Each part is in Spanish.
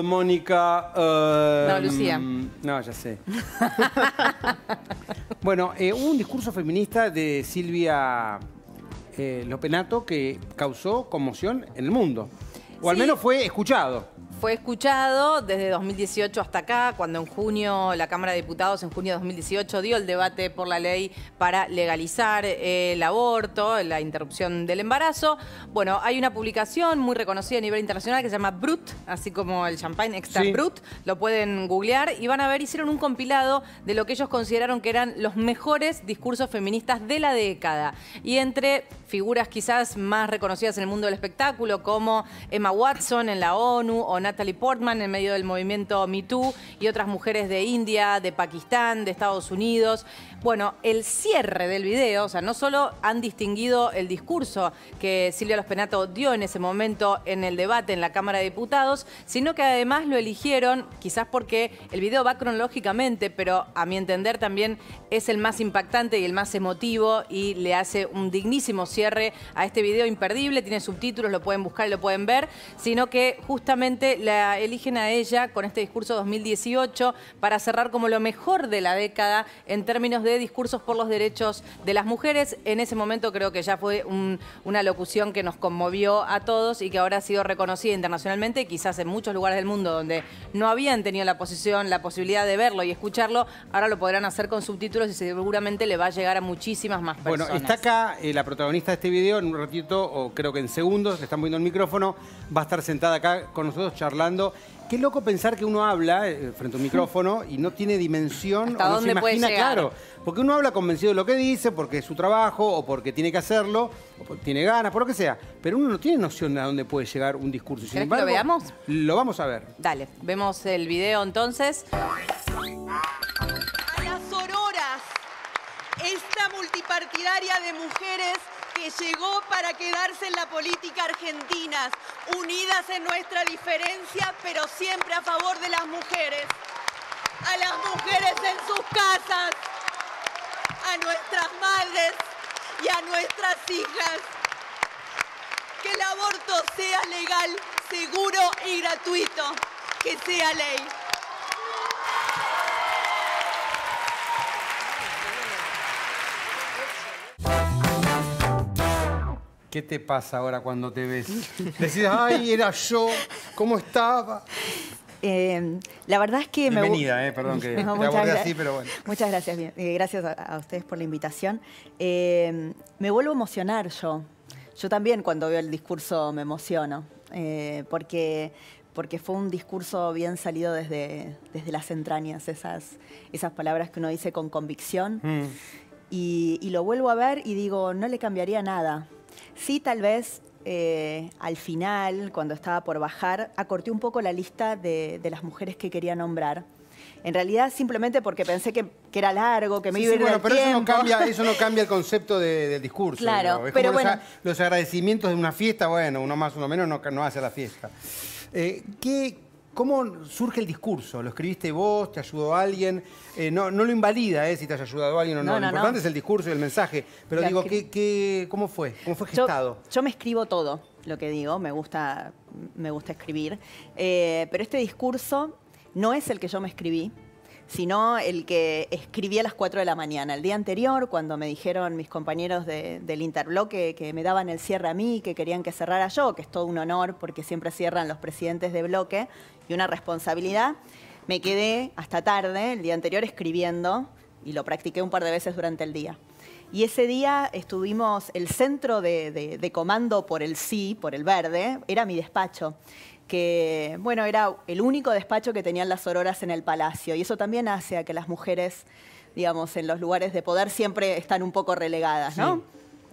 Mónica... No, Lucía. No, ya sé. Bueno, hubo un discurso feminista de Silvia Lopenato que causó conmoción en el mundo. O al menos fue escuchado. Fue escuchado desde 2018 hasta acá, cuando en junio la Cámara de Diputados, en junio de 2018, dio el debate por la ley para legalizar el aborto, la interrupción del embarazo. Bueno, hay una publicación muy reconocida a nivel internacional que se llama Brut, así como el champagne extra Brut. Lo pueden googlear y van a ver, hicieron un compilado de lo que ellos consideraron que eran los mejores discursos feministas de la década. Y entre figuras quizás más reconocidas en el mundo del espectáculo, como Emma Watson en la ONU o Natalie Portman en medio del movimiento Me Too y otras mujeres de India, de Pakistán, de Estados Unidos. Bueno, el cierre del video, o sea, no solo han distinguido el discurso que Silvia Lopenato dio en ese momento en el debate en la Cámara de Diputados, sino que además lo eligieron, quizás porque el video va cronológicamente, pero a mi entender también es el más impactante y el más emotivo y le hace un dignísimo cierre a este video imperdible. Tiene subtítulos, lo pueden buscar y lo pueden ver, sino que justamente la eligen a ella con este discurso 2018 para cerrar como lo mejor de la década en términos de discursos por los derechos de las mujeres. En ese momento creo que ya fue una locución que nos conmovió a todos y que ahora ha sido reconocida internacionalmente, quizás en muchos lugares del mundo donde no habían tenido la posibilidad de verlo y escucharlo, ahora lo podrán hacer con subtítulos y seguramente le va a llegar a muchísimas más personas. Bueno, está acá la protagonista de este video, en un ratito, o creo que en segundos, le están poniendo el micrófono, va a estar sentada acá con nosotros charlando. Qué loco pensar que uno habla frente a un micrófono y no tiene dimensión, ¿hasta o no dónde se imagina, puede llegar? Claro, porque uno habla convencido de lo que dice, porque es su trabajo, o porque tiene que hacerlo, o porque tiene ganas, por lo que sea, pero uno no tiene noción de a dónde puede llegar un discurso. ¿Querés que lo veamos? Lo vamos a ver. Dale, vemos el video entonces. A las sororas, esta multipartidaria de mujeres que llegó para quedarse en la política argentina, unidas en nuestra diferencia, pero siempre a favor de las mujeres. A las mujeres en sus casas, a nuestras madres y a nuestras hijas. Que el aborto sea legal, seguro y gratuito. Que sea ley. ¿Qué te pasa ahora cuando te ves? Decís, ay, era yo, ¿cómo estaba? La verdad es que Bienvenida, perdón que te abordé así, pero bueno. Muchas gracias, gracias a ustedes por la invitación. Me vuelvo a emocionar yo. Yo también cuando veo el discurso me emociono, porque fue un discurso bien salido desde las entrañas, esas palabras que uno dice con convicción. Y lo vuelvo a ver y digo, no le cambiaría nada. Sí, tal vez al final, cuando estaba por bajar, acorté un poco la lista de las mujeres que quería nombrar. En realidad, simplemente porque pensé que era largo, que me iba a ir del pero tiempo. Eso no cambia el concepto del discurso. Claro, ¿no? Es pero como bueno. los agradecimientos de una fiesta, bueno, uno más, uno menos, no hace la fiesta. ¿Cómo surge el discurso? ¿Lo escribiste vos? ¿Te ayudó alguien? No lo invalida, si te haya ayudado alguien o no. Lo importante es el discurso y el mensaje. Pero digo, ¿cómo fue? ¿Cómo fue gestado? Yo me escribo todo lo que digo, me gusta escribir. Pero este discurso no es el que yo me escribí, sino el que escribí a las 4 de la mañana. El día anterior, cuando me dijeron mis compañeros del Interbloque que me daban el cierre a mí, que querían que cerrara yo, que es todo un honor porque siempre cierran los presidentes de bloque y una responsabilidad, me quedé hasta tarde, el día anterior, escribiendo y lo practiqué un par de veces durante el día. Y ese día estuvimos, el centro de comando por el sí, por el verde, era mi despacho, que, bueno, era el único despacho que tenían las sororas en el Palacio. Y eso también hace a que las mujeres, digamos, en los lugares de poder siempre están un poco relegadas, ¿no? Sí.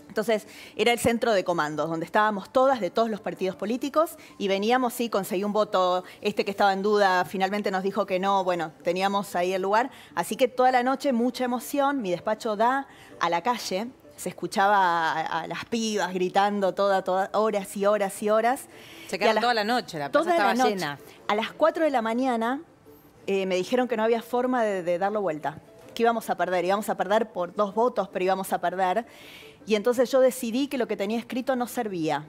Entonces, era el centro de comandos, donde estábamos todas, de todos los partidos políticos, y veníamos, sí, conseguí un voto, que estaba en duda, finalmente nos dijo que no, bueno, teníamos ahí el lugar. Así que toda la noche, mucha emoción, mi despacho da a la calle, se escuchaba a las pibas gritando todas horas y horas y horas. Se quedaron toda la noche, la plaza estaba llena. A las 4 de la mañana me dijeron que no había forma de darlo vuelta, que íbamos a perder por 2 votos, pero íbamos a perder. Y entonces yo decidí que lo que tenía escrito no servía,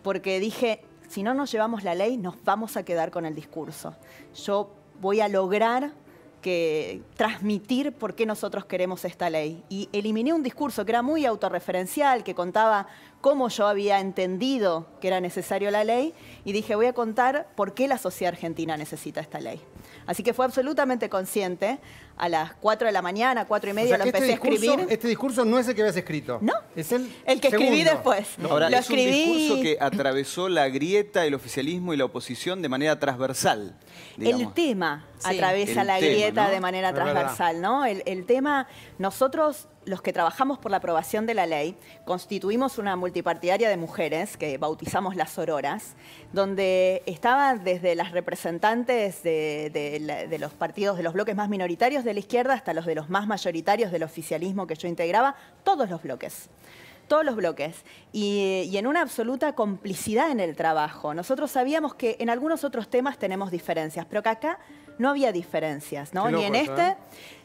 porque dije, si no nos llevamos la ley, nos vamos a quedar con el discurso. Yo voy a lograr transmitir por qué nosotros queremos esta ley. Y eliminé un discurso que era muy autorreferencial, que contaba cómo yo había entendido que era necesario la ley, y dije, voy a contar por qué la sociedad argentina necesita esta ley. Así que fue absolutamente consciente. A las 4 de la mañana, 4 y media, lo empecé a escribir. Este discurso no es el que habías escrito. No, es el que escribí después. Ahora, lo es escribí... un discurso que atravesó la grieta, el oficialismo y la oposición de manera transversal. Digamos. El tema Sí. atraviesa El la tema, grieta, ¿no? de manera Es verdad. transversal, ¿no? El tema, nosotros, los que trabajamos por la aprobación de la ley, constituimos una multipartidaria de mujeres, que bautizamos las sororas, donde estaban desde las representantes de los partidos, de los bloques más minoritarios de la izquierda, hasta los de los más mayoritarios del oficialismo que yo integraba, todos los bloques. Todos los bloques. Y en una absoluta complicidad en el trabajo. Nosotros sabíamos que en algunos otros temas tenemos diferencias, pero que acá no había diferencias, ¿no? Qué loco Ni en eso, este... ¿eh?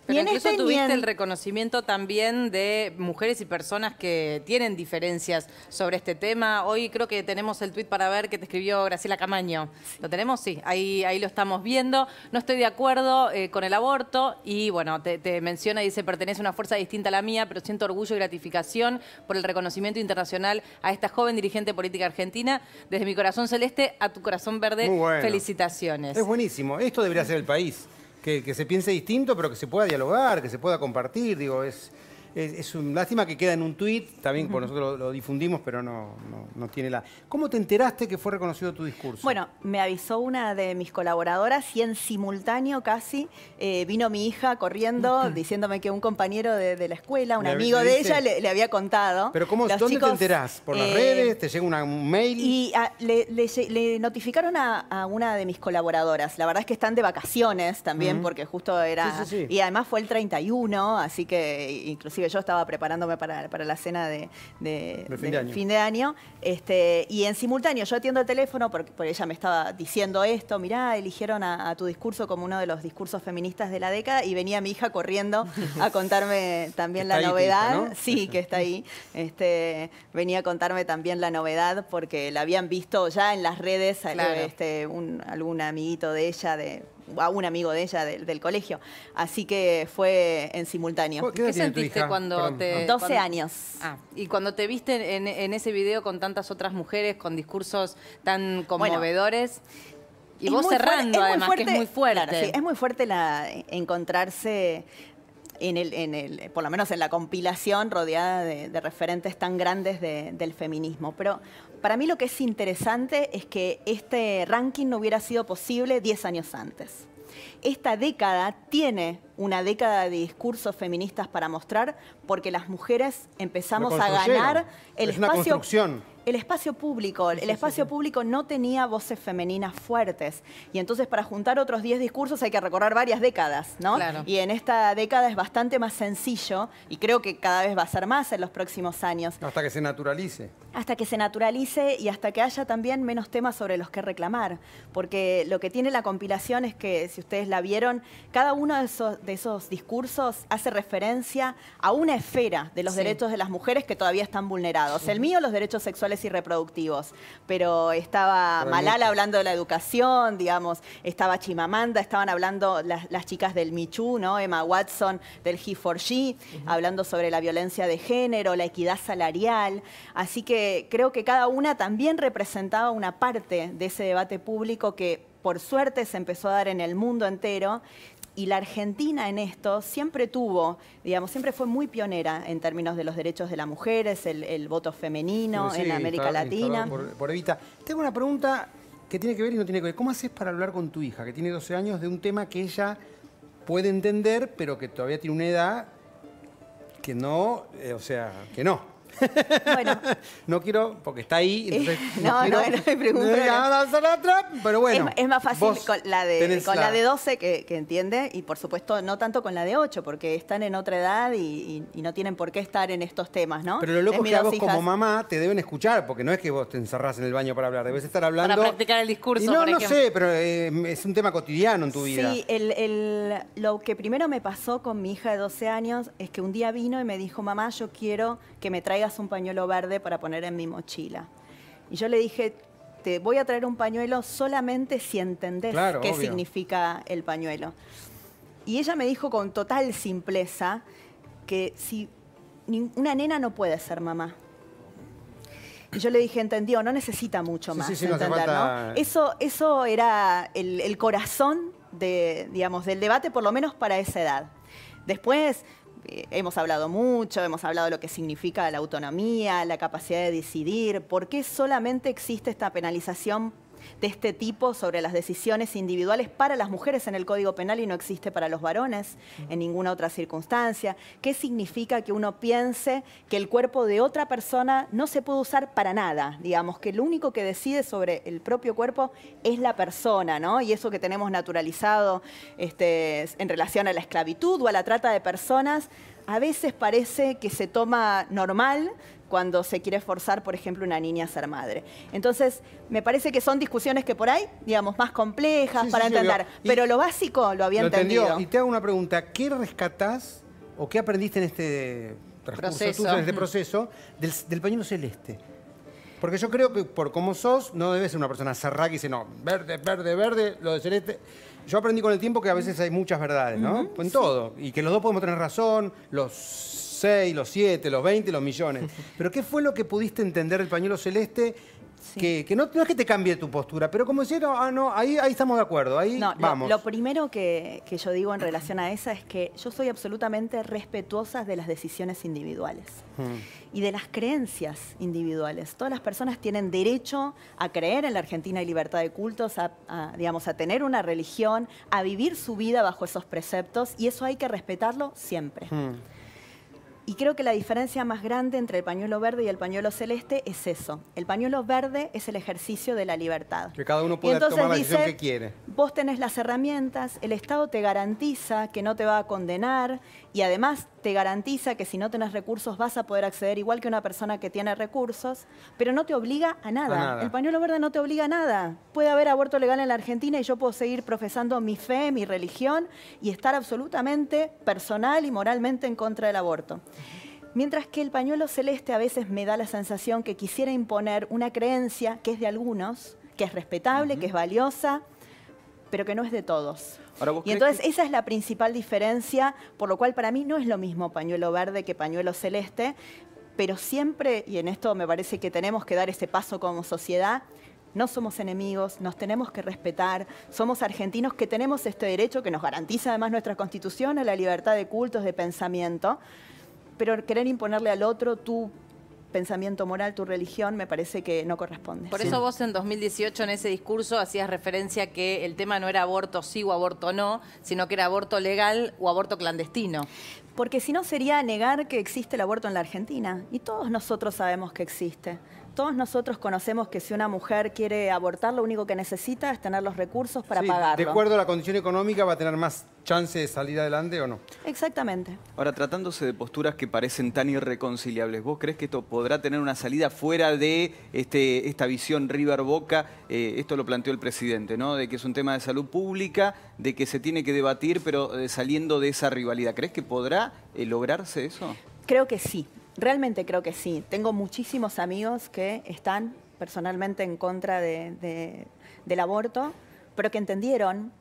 Pero Ni en incluso este, ni tuviste en... el reconocimiento también de mujeres y personas que tienen diferencias sobre este tema. Hoy creo que tenemos el tuit para ver que te escribió Graciela Camaño. ¿Lo tenemos? Sí, ahí lo estamos viendo. No estoy de acuerdo con el aborto y bueno, te menciona y dice, pertenece a una fuerza distinta a la mía, pero siento orgullo y gratificación por el reconocimiento internacional a esta joven dirigente política argentina. Desde mi corazón celeste a tu corazón verde, Muy bueno. felicitaciones. Es buenísimo. Esto debería ser el país. Que se piense distinto, pero que se pueda dialogar, que se pueda compartir. Digo, es una lástima que queda en un tuit, también por nosotros lo difundimos, pero no tiene la... ¿Cómo te enteraste que fue reconocido tu discurso? Bueno, me avisó una de mis colaboradoras y en simultáneo casi vino mi hija corriendo diciéndome que un compañero de la escuela, un ¿Le amigo de dice? ella, le había contado. ¿Pero Los dónde chicos, te enterás? ¿Por las redes? ¿Te llega un mail? Y le notificaron a una de mis colaboradoras. La verdad es que están de vacaciones también, porque justo era... Sí. Y además fue el 31, así que inclusive yo estaba preparándome para la cena de fin de año. Y en simultáneo yo atiendo el teléfono porque ella me estaba diciendo esto, mirá, eligieron a tu discurso como uno de los discursos feministas de la década, y venía mi hija corriendo a contarme también la Está ahí tu novedad. hija, ¿no? Sí, que está ahí. Venía a contarme también la novedad porque la habían visto ya en las redes, Claro. algún amiguito de ella, a un amigo de ella del colegio. Así que fue en simultáneo. ¿Qué edad ¿Qué tiene tu sentiste hija? cuando Perdón. te... 12 cuando- años. Ah, y cuando te viste en ese video con tantas otras mujeres, con discursos tan conmovedores, y Es vos muy cerrando fuerte, además, que es muy fuerte. Claro, sí, es muy fuerte encontrarse por lo menos en la compilación, rodeada de referentes tan grandes del feminismo. Pero para mí lo que es interesante es que este ranking no hubiera sido posible 10 años antes. Esta década tiene una década de discursos feministas para mostrar, porque las mujeres empezamos Lo a construyeron. ganar el Es una espacio. construcción. El espacio público. El espacio público no tenía voces femeninas fuertes. Y entonces para juntar otros 10 discursos hay que recorrer varias décadas, ¿no? Claro. Y en esta década es bastante más sencillo, y creo que cada vez va a ser más en los próximos años. Hasta que se naturalice. Hasta que se naturalice y hasta que haya también menos temas sobre los que reclamar. Porque lo que tiene la compilación es que, si ustedes la vieron, cada uno de esos discursos hace referencia a una esfera de los Sí. derechos de las mujeres que todavía están vulnerados. El mío, los derechos sexuales y reproductivos. Pero estaba Pero Malala mucho. hablando de la educación, digamos, estaba Chimamanda, estaban hablando las chicas del Me Too, ¿no? Emma Watson del He4She, hablando sobre la violencia de género, la equidad salarial. Así que creo que cada una también representaba una parte de ese debate público que por suerte se empezó a dar en el mundo entero. Y la Argentina en esto siempre tuvo, digamos, siempre fue muy pionera en términos de los derechos de las mujeres, el voto femenino Sí, en América Latina. instalado por Evita. Tengo una pregunta que tiene que ver y no tiene que ver. ¿Cómo haces para hablar con tu hija, que tiene 12 años, de un tema que ella puede entender, pero que todavía tiene una edad que no, que no? Bueno, No quiero, porque está ahí. Entonces no quiero- hay pregunta. Ya, vamos a la otra, pero bueno. Es más fácil vos con la tenés de 12 que entiende, y por supuesto no tanto con la de 8, porque están en otra edad y no tienen por qué estar en estos temas, ¿no? Pero lo loco es mis que a dos vos como hijas. mamá te deben escuchar, porque no es que vos te encerrás en el baño para hablar, debes estar hablando... Para practicar el discurso, Y no, por no ejemplo. sé, pero es un tema cotidiano en tu vida. Sí, lo que primero me pasó con mi hija de 12 años es que un día vino y me dijo, mamá, yo quiero que me traigas un pañuelo verde para poner en mi mochila. Y yo le dije, te voy a traer un pañuelo solamente si entendés Claro, qué obvio. significa el pañuelo. Y ella me dijo con total simpleza que si una nena no puede ser mamá. Y yo le dije, entendió, no necesita mucho Sí, más. sí, sí, no hace entender, falta- ¿no? Eso era el corazón digamos, del debate, por lo menos para esa edad. Después hemos hablado mucho, hemos hablado de lo que significa la autonomía, la capacidad de decidir, por qué solamente existe esta penalización de este tipo sobre las decisiones individuales para las mujeres en el Código Penal y no existe para los varones en ninguna otra circunstancia. ¿Qué significa que uno piense que el cuerpo de otra persona no se puede usar para nada? Digamos, que lo único que decide sobre el propio cuerpo es la persona, ¿no? Y eso que tenemos naturalizado en relación a la esclavitud o a la trata de personas, a veces parece que se toma normal cuando se quiere forzar, por ejemplo, una niña a ser madre. Entonces, me parece que son discusiones que por ahí, digamos, más complejas Sí, para sí, entender. obvio. Pero lo básico lo había Lo entendió. entendido. Y te hago una pregunta. ¿Qué rescatás o qué aprendiste en este transcurso Proceso. tuyo, en este proceso del pañuelo celeste? Porque yo creo que por cómo sos, no debes ser una persona cerrada que dice, no, verde, verde, verde, lo de celeste. Yo aprendí con el tiempo que a veces hay muchas verdades, ¿no? En todo. Y que los dos podemos tener razón, los 6, los 7, los 20, los millones. Pero ¿qué fue lo que pudiste entender del pañuelo celeste? Que no es que te cambie tu postura, pero como decir, ahí estamos de acuerdo, ahí No, vamos. lo primero que yo digo en relación a esa es que yo soy absolutamente respetuosa de las decisiones individuales y de las creencias individuales. Todas las personas tienen derecho a creer en la Argentina y libertad de cultos, digamos, a tener una religión, a vivir su vida bajo esos preceptos y eso hay que respetarlo siempre. Y creo que la diferencia más grande entre el pañuelo verde y el pañuelo celeste es eso. El pañuelo verde es el ejercicio de la libertad. Que cada uno Y pueda entonces tomar la decisión dice, que quiere. Vos tenés las herramientas, el Estado te garantiza que no te va a condenar y además te garantiza que si no tenés recursos vas a poder acceder igual que una persona que tiene recursos, pero no te obliga a nada. A nada. El pañuelo verde no te obliga a nada. Puede haber aborto legal en la Argentina y yo puedo seguir profesando mi fe, mi religión y estar absolutamente personal y moralmente en contra del aborto. Mientras que el pañuelo celeste a veces me da la sensación que quisiera imponer una creencia que es de algunos, que es respetable, que es valiosa, pero que no es de todos. Ahora, ¿vos Y crees entonces que- esa es la principal diferencia, por lo cual para mí no es lo mismo pañuelo verde que pañuelo celeste, pero siempre, y en esto me parece que tenemos que dar ese paso como sociedad, no somos enemigos, nos tenemos que respetar, somos argentinos que tenemos este derecho que nos garantiza además nuestra Constitución a la libertad de cultos, de pensamiento, pero querer imponerle al otro tu pensamiento moral, tu religión, me parece que no corresponde. Por eso vos en 2018 en ese discurso hacías referencia que el tema no era aborto sí o aborto no, sino que era aborto legal o aborto clandestino. Porque si no sería negar que existe el aborto en la Argentina. Y todos nosotros sabemos que existe. Todos nosotros conocemos que si una mujer quiere abortar, lo único que necesita es tener los recursos para Sí, pagarlo. de acuerdo a la condición económica, ¿va a tener más chance de salir adelante o no? Exactamente. Ahora, tratándose de posturas que parecen tan irreconciliables, ¿vos crees que esto podrá tener una salida fuera de esta visión River-Boca? Esto lo planteó el presidente, ¿no? De que es un tema de salud pública, de que se tiene que debatir, pero saliendo de esa rivalidad. ¿Crees que podrá lograrse eso? Creo que sí. Realmente creo que sí. Tengo muchísimos amigos que están personalmente en contra del aborto, pero que entendieron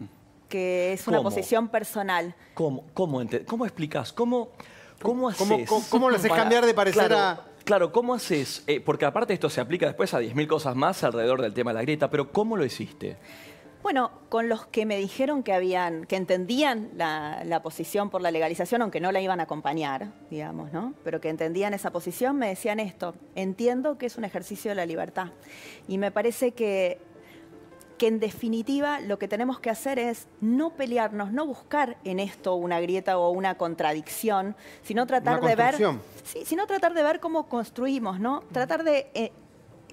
que es una ¿Cómo? posición personal. ¿Cómo explicás? ¿Cómo haces? ¿Cómo lo haces para- cambiar de parecer claro, a...? Claro, ¿cómo haces? Porque aparte esto se aplica después a 10.000 cosas más alrededor del tema de la grieta, pero ¿cómo lo hiciste? Bueno, con los que me dijeron que entendían la posición por la legalización, aunque no la iban a acompañar, digamos, ¿no? Pero que entendían esa posición, me decían esto: entiendo que es un ejercicio de la libertad. Y me parece que en definitiva lo que tenemos que hacer es no pelearnos, no buscar en esto una grieta o una contradicción, sino tratar Una de ver, construcción. sí, sino tratar de ver cómo construimos, ¿no? Tratar de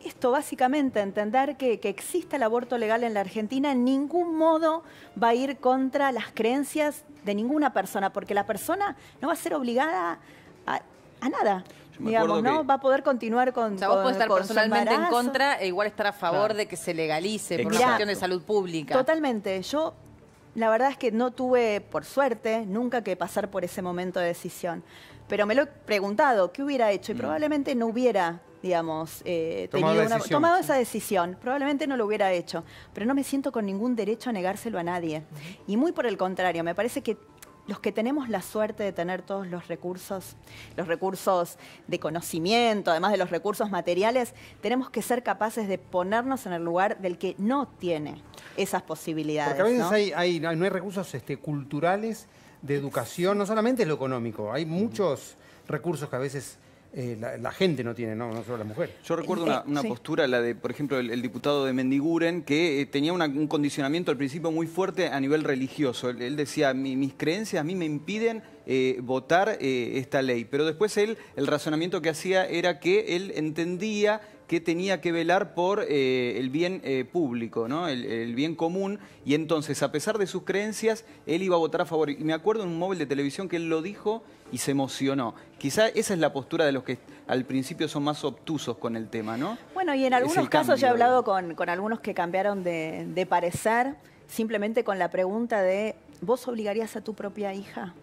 esto básicamente, entender que existe el aborto legal en la Argentina en ningún modo va a ir contra las creencias de ninguna persona, porque la persona no va a ser obligada a nada. Yo me Digamos, acuerdo ¿no? que- Va a poder continuar con O sea, vos podés estar con su personalmente en embarazo. contra e igual estar a favor Claro. de que se legalice por una Exacto. cuestión de salud pública. Totalmente. Yo, la verdad es que no tuve, por suerte, nunca que pasar por ese momento de decisión. Pero me lo he preguntado, ¿qué hubiera hecho? Y probablemente no hubiera digamos, Tomado tomado esa decisión. Probablemente no lo hubiera hecho, pero no me siento con ningún derecho a negárselo a nadie. Y muy por el contrario, me parece que los que tenemos la suerte de tener todos los recursos de conocimiento, además de los recursos materiales, tenemos que ser capaces de ponernos en el lugar del que no tiene esas posibilidades. Porque a veces ¿no? no hay recursos culturales, de educación, no solamente lo económico, hay muchos recursos que a veces la gente no tiene, no solo la mujer. Yo recuerdo una sí. postura, la de, por ejemplo, el diputado de Mendiguren, que tenía un condicionamiento al principio muy fuerte a nivel religioso. Él decía, mis creencias a mí me impiden votar esta ley. Pero después el razonamiento que hacía era que él entendía que tenía que velar por el bien público, ¿no? El bien común, y entonces, a pesar de sus creencias, él iba a votar a favor. Y me acuerdo en un móvil de televisión que él lo dijo y se emocionó. Quizá esa es la postura de los que al principio son más obtusos con el tema, ¿no? Bueno, y en algunos casos yo he hablado con algunos que cambiaron de parecer, simplemente con la pregunta de, ¿vos obligarías a tu propia hija?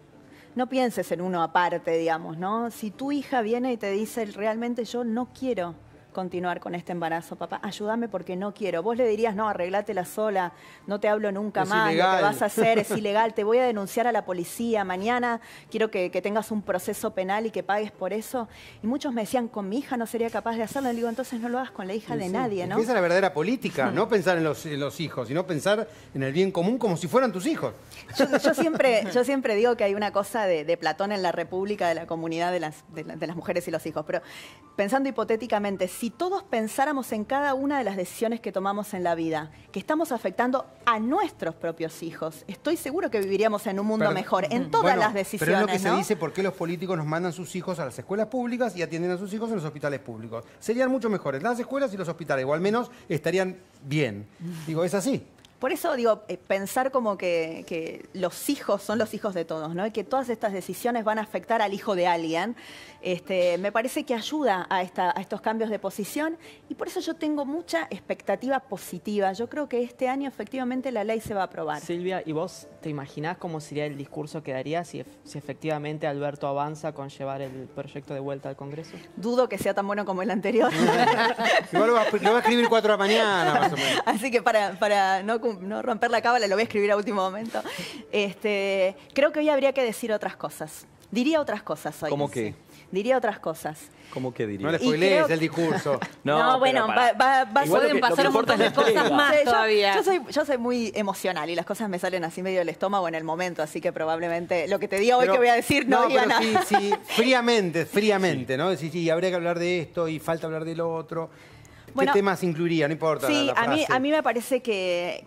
No pienses en uno aparte, digamos, ¿no? Si tu hija viene y te dice, realmente yo no quiero continuar con este embarazo, papá, ayúdame porque no quiero. Vos le dirías, no, arreglátela sola, no te hablo nunca más, ilegal. Lo que vas a hacer es ilegal, te voy a denunciar a la policía, mañana quiero que tengas un proceso penal y que pagues por eso. Y muchos me decían, con mi hija no sería capaz de hacerlo. Y digo, entonces no lo hagas con la hija de nadie, ¿no? Esa es la verdadera política, no pensar en los hijos, sino pensar en el bien común como si fueran tus hijos. Yo siempre digo que hay una cosa de Platón en la República, de la comunidad de las mujeres y los hijos, pero pensando hipotéticamente, si todos pensáramos en cada una de las decisiones que tomamos en la vida, que estamos afectando a nuestros propios hijos, estoy seguro que viviríamos en un mundo mejor, en todas las decisiones. Pero es lo que ¿no? se dice, ¿por qué los políticos nos mandan sus hijos a las escuelas públicas y atienden a sus hijos en los hospitales públicos? Serían mucho mejores las escuelas y los hospitales, o al menos estarían bien. Digo, es así. Por eso digo, pensar como que los hijos son los hijos de todos, ¿no? Y que todas estas decisiones van a afectar al hijo de alguien, me parece que ayuda a estos cambios de posición, y por eso yo tengo mucha expectativa positiva. Yo creo que este año efectivamente la ley se va a aprobar. Silvia, ¿y vos te imaginás cómo sería el discurso que daría si efectivamente Alberto avanza con llevar el proyecto de vuelta al Congreso? Dudo que sea tan bueno como el anterior. Igual lo va a escribir 4 de la mañana, más o menos. Así que para no romper la cábala, lo voy a escribir a último momento. Creo que hoy habría que decir otras cosas. Diría otras cosas hoy. ¿Cómo qué? Diría otras cosas. ¿Cómo que diría? No le Y spoilees creo- el discurso. No, bueno, Pueden pasar un montón de cosas más Sí, todavía. yo soy muy emocional y las cosas me salen así medio del estómago en el momento, así que probablemente lo que te diga hoy Pero- que voy a decir no diga pero nada. sí, fríamente, ¿no? Sí, habría que hablar de esto y falta hablar del otro. Bueno, ¿Qué temas incluiría? No importa Sí, la frase. a mí me parece que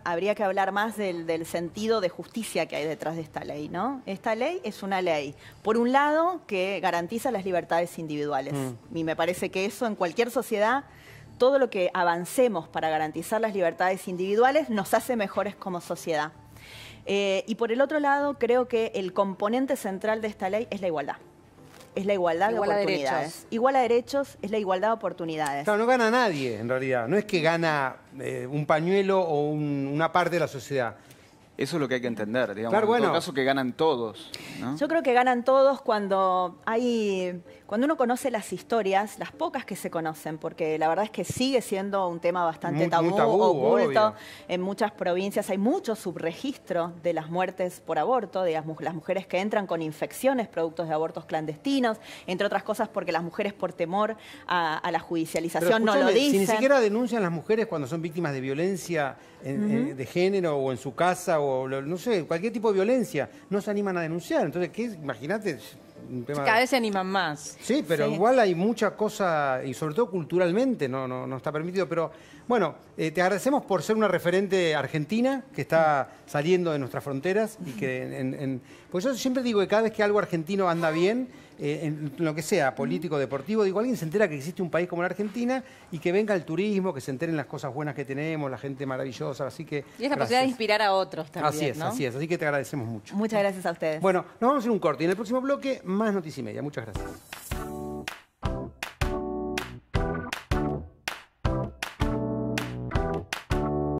habría que hablar más del sentido de justicia que hay detrás de esta ley, ¿no? Esta ley es una ley, por un lado, que garantiza las libertades individuales. Y me parece que eso en cualquier sociedad, todo lo que avancemos para garantizar las libertades individuales nos hace mejores como sociedad. Y por el otro lado, creo que el componente central de esta ley es la igualdad. Es la igualdad de Igual a oportunidades. derechos. Igual a derechos es la igualdad de oportunidades. Claro, no gana nadie, en realidad. No es que gana un pañuelo o una parte de la sociedad. Eso es lo que hay que entender, digamos. Claro, bueno. En todo caso, que ganan todos, ¿no? Yo creo que ganan todos cuando uno conoce las historias, las pocas que se conocen, porque la verdad es que sigue siendo un tema bastante Muy tabú, oculto. obvio. En muchas provincias hay mucho subregistro de las muertes por aborto, de las mujeres que entran con infecciones productos de abortos clandestinos, entre otras cosas porque las mujeres por temor a la Pero judicialización no lo escúchame, dicen. si ni siquiera denuncian las mujeres cuando son víctimas de violencia de género o en su casa o, no sé, cualquier tipo de violencia, no se animan a denunciar. Entonces, ¿qué? Imagínate un tema... Cada vez se animan más. Sí, pero Sí. igual hay mucha cosa, y sobre todo culturalmente no está permitido. Pero bueno, te agradecemos por ser una referente argentina que está saliendo de nuestras fronteras y que pues yo siempre digo que cada vez que algo argentino anda bien, en lo que sea, político, deportivo, digo, alguien se entera que existe un país como la Argentina y que venga el turismo, que se enteren las cosas buenas que tenemos, la gente maravillosa, así que... Y es la posibilidad de inspirar a otros también, ¿no? Así es, así que te agradecemos mucho. Muchas gracias a ustedes. Bueno, nos vamos a ir a un corte y en el próximo bloque más Noticia y Media. Muchas gracias.